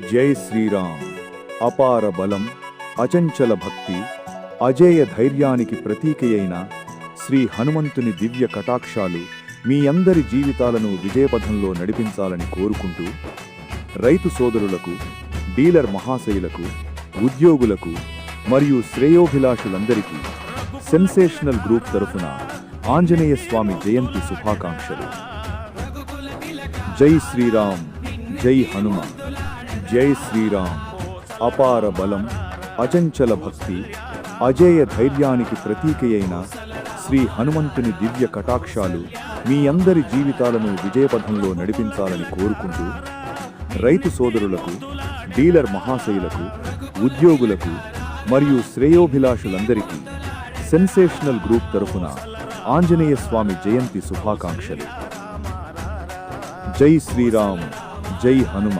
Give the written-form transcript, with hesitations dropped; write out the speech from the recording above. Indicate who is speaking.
Speaker 1: జై శ్రీరామ్. అపార బలం, అచంచల భక్తి, అజేయ ధైర్యానికి ప్రతీకయైన శ్రీ హనుమంతుని దివ్య కటాక్షాలు మీ అందరి జీవితాలను విజయపథంలో నడిపించాలని కోరుకుంటూ, రైతు సోదరులకు, డీలర్ మహాశయులకు, ఉద్యోగులకు మరియు శ్రేయోభిలాషులందరికీ సెన్సేషనల్ గ్రూప్ తరఫున ఆంజనేయ స్వామి జయంతి శుభాకాంక్షలు. జై శ్రీరామ్, జై హనుమ. జై శ్రీరామ్. అపార బలం, అచంచల భక్తి, అజేయ ధైర్యానికి ప్రతీకయైన శ్రీ హనుమంతుని దివ్య కటాక్షాలు మీ అందరి జీవితాలను విజయపథంలో నడిపించాలని కోరుకుంటూ, రైతు సోదరులకు, డీలర్ మహాశయులకు, ఉద్యోగులకు మరియు శ్రేయోభిలాషులందరికీ సెన్సేషనల్ గ్రూప్ తరఫున ఆంజనేయ స్వామి జయంతి శుభాకాంక్షలు. జై శ్రీరామ్, జై హనుమ.